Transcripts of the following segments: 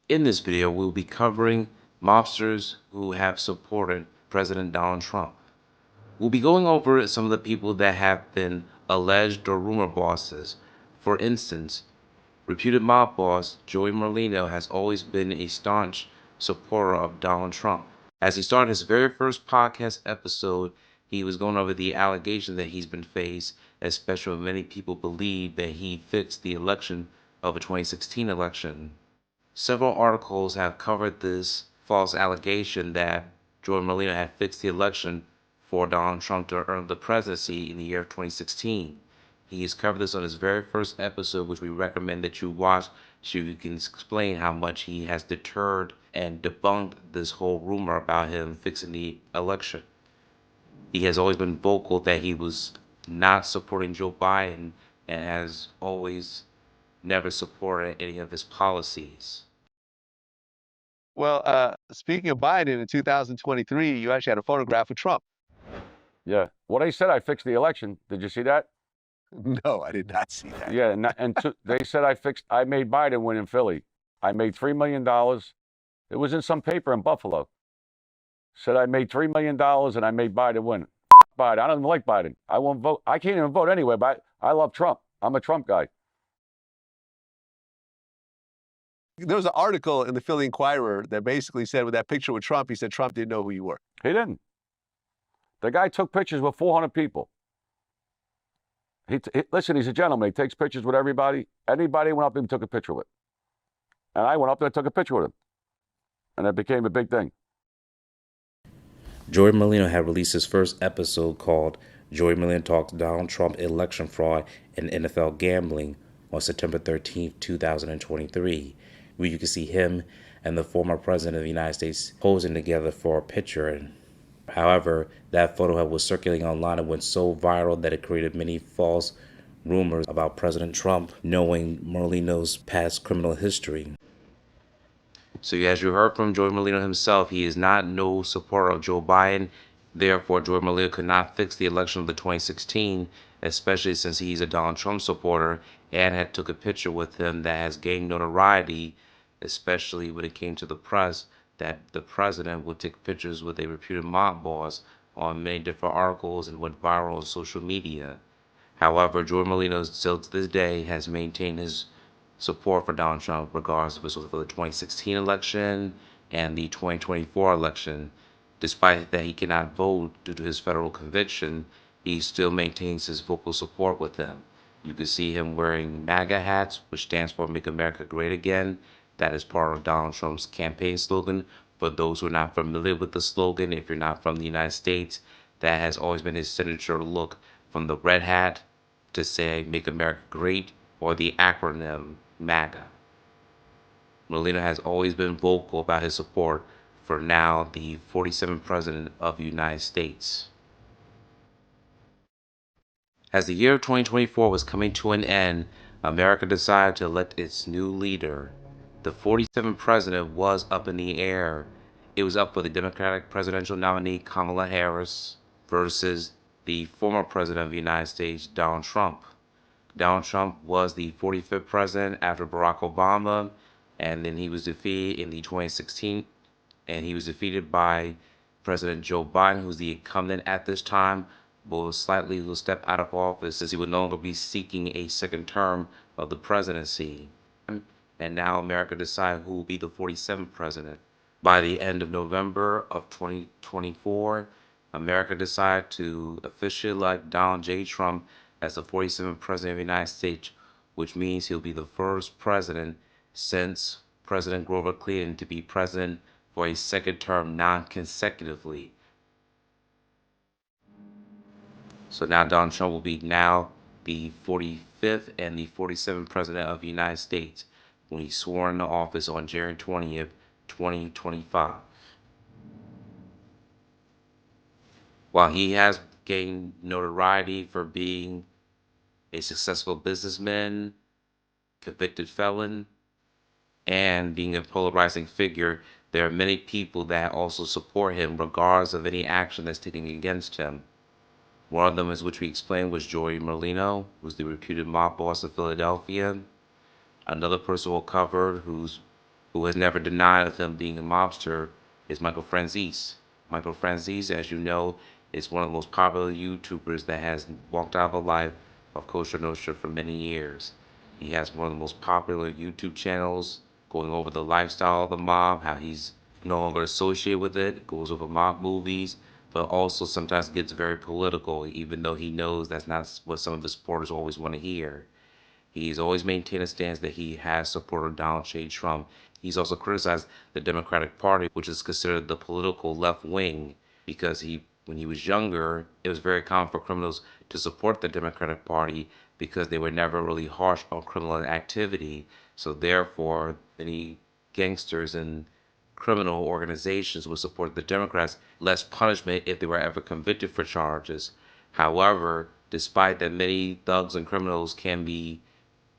In this video, we'll be covering mobsters who have supported President Donald Trump. We'll be going over some of the people that have been alleged or rumor bosses. For instance, reputed mob boss Joey Merlino has always been a staunch supporter of Donald Trump. As he started his very first podcast episode, he was going over the allegations that he's been faced, especially when many people believe that he fixed the election of the 2016 election. Several articles have covered this false allegation that Joey Merlino had fixed the election for Donald Trump to earn the presidency in the year of 2016. He has covered this on his very first episode, which we recommend that you watch so you can explain how much he has deterred and debunked this whole rumor about him fixing the election. He has always been vocal that he was not supporting Joe Biden and has always never supported any of his policies. Well, speaking of Biden in 2023, you actually had a photograph of Trump. Yeah. Well, they said I fixed the election. Did you see that? No, I did not see that. Yeah. They said I made Biden win in Philly. I made $3 million. It was in some paper in Buffalo. Said I made $3 million and I made Biden win. Biden. I don't even like Biden. I won't vote. I can't even vote anyway, but I love Trump. I'm a Trump guy. There was an article in the Philly Inquirer that basically said with that picture with Trump, he said Trump didn't know who you were. He didn't. The guy took pictures with 400 people. Listen, he's a gentleman. He takes pictures with everybody. Anybody went up to him and took a picture with. And I went up there and took a picture with him. And it became a big thing. Joey Merlino had released his first episode called Joey Merlino Talks Donald Trump Election Fraud and NFL Gambling on September 13th, 2023, where you can see him and the former president of the United States posing together for a picture. However, that photo was circulating online and went so viral that it created many false rumors about President Trump knowing Merlino's past criminal history. So as you heard from Joey Merlino himself, he is not no supporter of Joe Biden. Therefore, Joey Merlino could not fix the election of the 2016, especially since he's a Donald Trump supporter and had took a picture with him that has gained notoriety, especially when it came to the press, that the president would take pictures with a reputed mob boss on many different articles and went viral on social media. However, Joey Merlino still to this day has maintained his support for Donald Trump, regardless if it was for the 2016 election and the 2024 election. Despite that he cannot vote due to his federal conviction, he still maintains his vocal support with them. You can see him wearing MAGA hats, which stands for Make America Great Again. That is part of Donald Trump's campaign slogan. For those who are not familiar with the slogan, if you're not from the United States, that has always been his signature look, from the red hat to say Make America Great, or the acronym MAGA. Merlino has always been vocal about his support for now the 47th President of the United States. As the year of 2024 was coming to an end, America decided to elect its new leader. The 47th President was up in the air. It was up for the Democratic presidential nominee Kamala Harris versus the former President of the United States, Donald Trump. Donald Trump was the 45th president after Barack Obama, and then he was defeated in the 2016, and he was defeated by President Joe Biden, who's the incumbent at this time, but will step out of office as he would no longer be seeking a second term of the presidency. And now America decided who will be the 47th president. By the end of November of 2024, America decided to officially elect Donald J. Trump as the 47th President of the United States, which means he'll be the first president since President Grover Cleveland to be president for a second term non-consecutively. So now Donald Trump will be now the 45th and the 47th President of the United States when he's sworn into office on January 20th, 2025. While he has gained notoriety for being a successful businessman, convicted felon, and being a polarizing figure, there are many people that also support him regardless of any action that's taken against him. One of them, as which we explained, was Joey Merlino, who's the reputed mob boss of Philadelphia. Another person we'll cover who who has never denied of him being a mobster, is Michael Franzese. Michael Franzese, as you know, is one of the most popular YouTubers that has walked out of the life of Kosher Nostra for many years. He has one of the most popular YouTube channels going over the lifestyle of the mob, how he's no longer associated with it, goes over mob movies, but also sometimes gets very political, even though he knows that's not what some of his supporters always want to hear. He's always maintained a stance that he has supported Donald J. Trump. He's also criticized the Democratic Party, which is considered the political left wing, because when he was younger, it was very common for criminals to support the Democratic Party because they were never really harsh on criminal activity. So therefore, many gangsters and criminal organizations would support the Democrats, less punishment if they were ever convicted for charges. However, despite that many thugs and criminals can be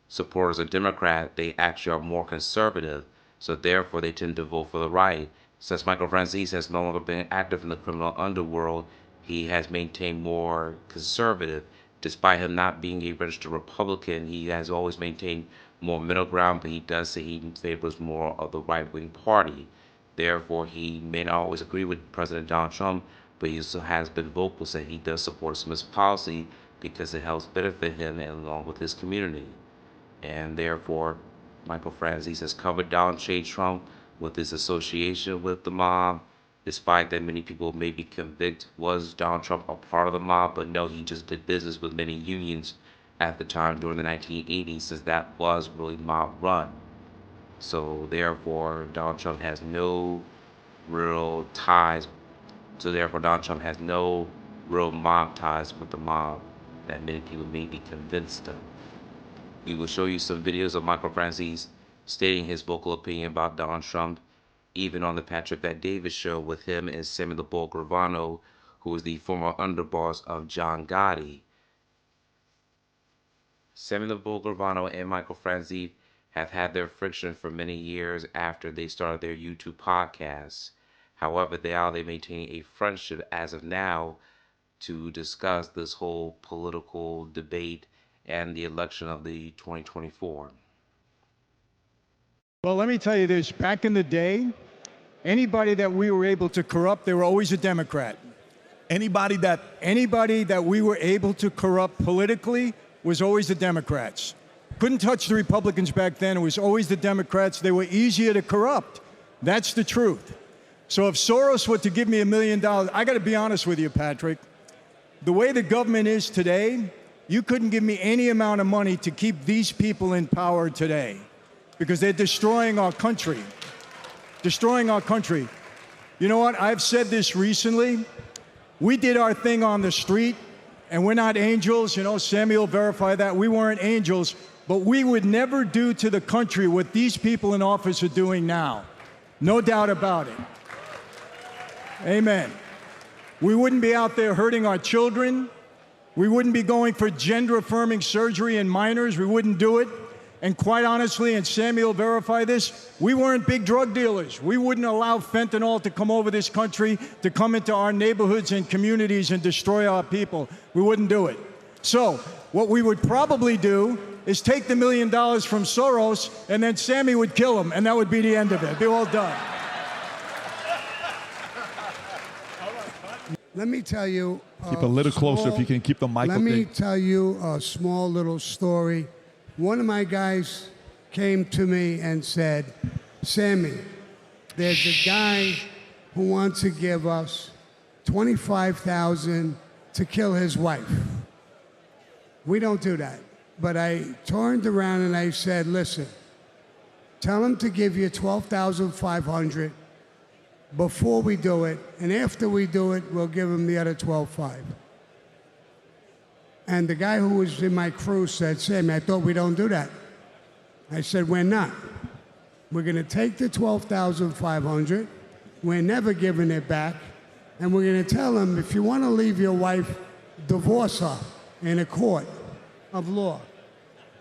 supporters of Democrat, they actually are more conservative, so therefore they tend to vote for the right. Since Michael Franzese has no longer been active in the criminal underworld, he has maintained more conservative. Despite him not being a registered Republican, he has always maintained more middle ground, but he does say he favors more of the right-wing party. Therefore, he may not always agree with President Donald Trump, but he also has been vocal saying he does support some of his policy because it helps benefit him and along with his community. And therefore, Michael Franzese has covered Donald J. Trump with his association with the mob, despite that many people may be convinced was Donald Trump a part of the mob, but no, he just did business with many unions at the time during the 1980s, since that was really mob run. So therefore, Donald Trump has no real ties. So therefore, Donald Trump has no real mob ties with the mob that many people may be convinced of. We will show you some videos of Michael Franzese stating his vocal opinion about Donald Trump, even on the Patrick Bet Davis show with him and Sammy Gravano, who is the former underboss of John Gotti. Sammy Gravano and Michael Franzese have had their friction for many years after they started their YouTube podcasts. However, they maintain a friendship as of now to discuss this whole political debate and the election of the 2024. Well, let me tell you this. Back in the day, anybody that we were able to corrupt, they were always a Democrat. Anybody that we were able to corrupt politically was always the Democrats. Couldn't touch the Republicans back then. It was always the Democrats. They were easier to corrupt. That's the truth. So if Soros were to give me $1 million, I got to be honest with you, Patrick. The way the government is today, you couldn't give me any amount of money to keep these people in power today, because they're destroying our country. Destroying our country. You know what? I've said this recently. We did our thing on the street, and we're not angels. You know, Sammy will verify that. We weren't angels, but we would never do to the country what these people in office are doing now. No doubt about it. Amen. We wouldn't be out there hurting our children. We wouldn't be going for gender-affirming surgery in minors. We wouldn't do it. And quite honestly, and Sammy will verify this, we weren't big drug dealers. We wouldn't allow fentanyl to come over this country, to come into our neighborhoods and communities and destroy our people. We wouldn't do it. So what we would probably do is take the $1 million from Soros, and then Sammy would kill him, and that would be the end of it. It'd be all done. Let me tell you. Keep a little closer if you can keep the mic. Let me tell you a small little story. One of my guys came to me and said, Sammy, there's a guy who wants to give us $25,000 to kill his wife. We don't do that. But I turned around and I said, listen, tell him to give you $12,500 before we do it, and after we do it, we'll give him the other $12,500. And the guy who was in my crew said, Sammy, I thought we don't do that. I said, we're not. We're going to take the $12,500. We're never giving it back. And we're going to tell him, if you want to leave your wife, divorce her in a court of law.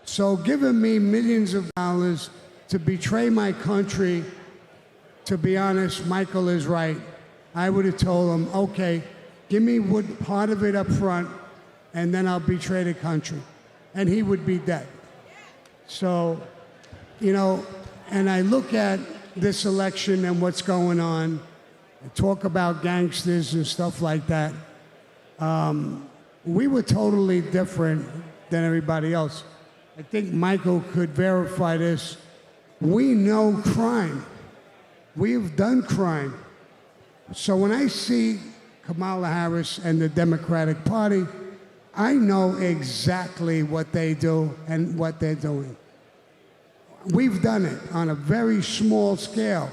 So giving me millions of dollars to betray my country, to be honest, Michael is right. I would have told him, okay, give me part of it up front, and then I'll betray the country. And he would be dead. So, you know, and I look at, this election and what's going on, and talk about gangsters and stuff like that. We were totally different than everybody else. I think Michael could verify this. We know crime. We've done crime. So when I see Kamala Harris and the Democratic Party, I know exactly what they do and what they're doing. We've done it on a very small scale.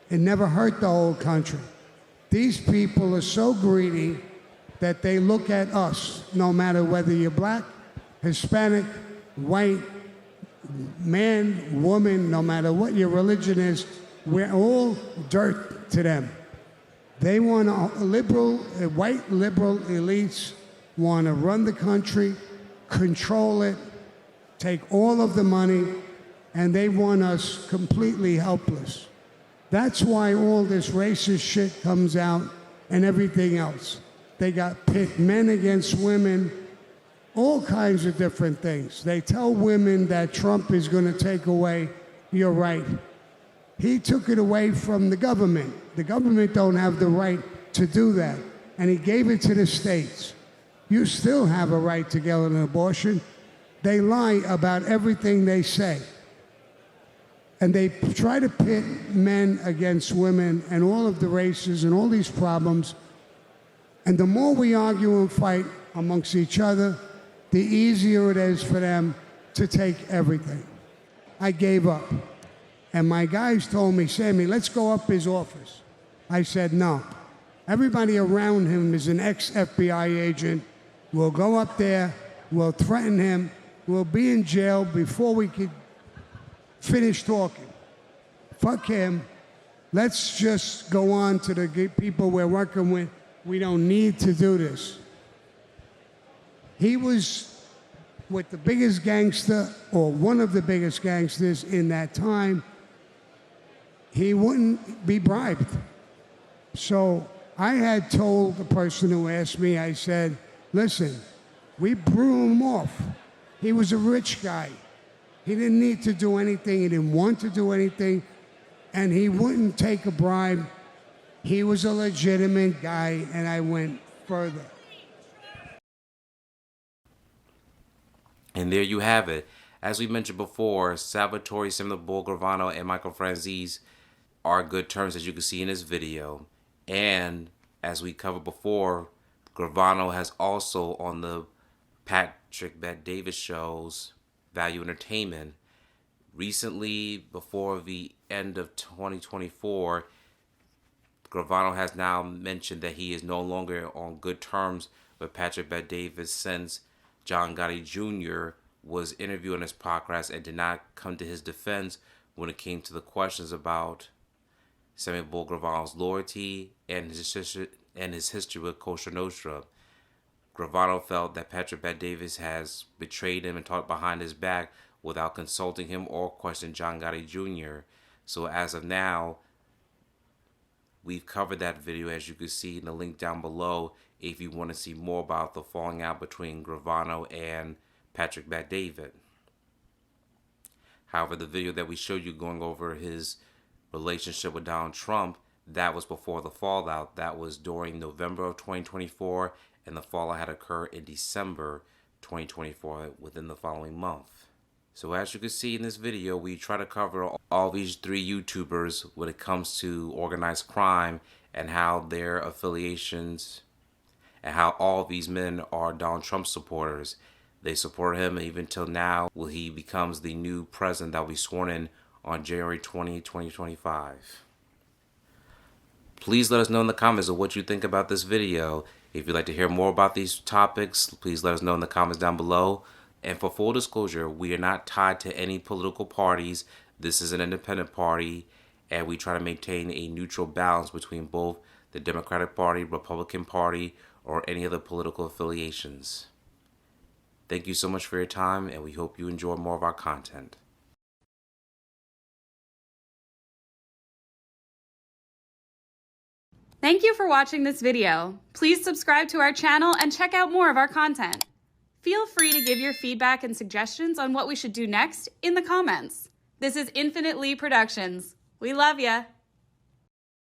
It never hurt the whole country. These people are so greedy that they look at us, no matter whether you're black, Hispanic, white, man, woman, no matter what your religion is, we're all dirt to them. They want white liberal elites want to run the country, control it, take all of the money, and they want us completely helpless. That's why all this racist shit comes out and everything else. They got pit men against women, all kinds of different things. They tell women that Trump is going to take away your right. He took it away from the government. The government don't have the right to do that. And he gave it to the states. You still have a right to get an abortion. They lie about everything they say. And they try to pit men against women and all of the races and all these problems. And the more we argue and fight amongst each other, the easier it is for them to take everything. I gave up. And my guys told me, Sammy, let's go up his office. I said, no. Everybody around him is an ex-FBI agent. We'll go up there, we'll threaten him, we'll be in jail before we could finish talking. Fuck him. Let's just go on to the people we're working with. We don't need to do this. He was with the biggest gangster, or one of the biggest gangsters in that time. He wouldn't be bribed. So I had told the person who asked me, I said, listen, we blew him off. He was a rich guy. He didn't need to do anything. He didn't want to do anything. And he wouldn't take a bribe. He was a legitimate guy, and I went further. And there you have it. As we mentioned before, Salvatore Sammy Gravano and Michael Franzese are good terms, as you can see in this video. And as we covered before, Gravano has also on the Patrick Bet-David show's Value Entertainment. Recently, before the end of 2024, Gravano has now mentioned that he is no longer on good terms with Patrick Bet-David since John Gotti Jr. was interviewed on his podcast and did not come to his defense when it came to the questions about Sammy Gravano's loyalty and his history with Cosa Nostra. Gravano felt that Patrick Bet-David has betrayed him and talked behind his back without consulting him or questioning John Gotti Jr. So as of now, we've covered that video, as you can see in the link down below, if you want to see more about the falling out between Gravano and Patrick Bet-David. However, the video that we showed you going over his relationship with Donald Trump, that was before the fallout. That was during November of 2024, and the fallout had occurred in December 2024, within the following month. So as you can see in this video, we try to cover all these three YouTubers when it comes to organized crime and how their affiliations and how all these men are Donald Trump supporters. They support him even till now, when he becomes the new president that will be sworn in on January 20, 2025. Please let us know in the comments of what you think about this video. If you'd like to hear more about these topics, please let us know in the comments down below. And for full disclosure, we are not tied to any political parties. This is an independent party, and we try to maintain a neutral balance between both the Democratic Party, Republican Party, or any other political affiliations. Thank you so much for your time, and we hope you enjoy more of our content. Thank you for watching this video. Please subscribe to our channel and check out more of our content. Feel free to give your feedback and suggestions on what we should do next in the comments. This is Infinite Lee Productions. We love ya.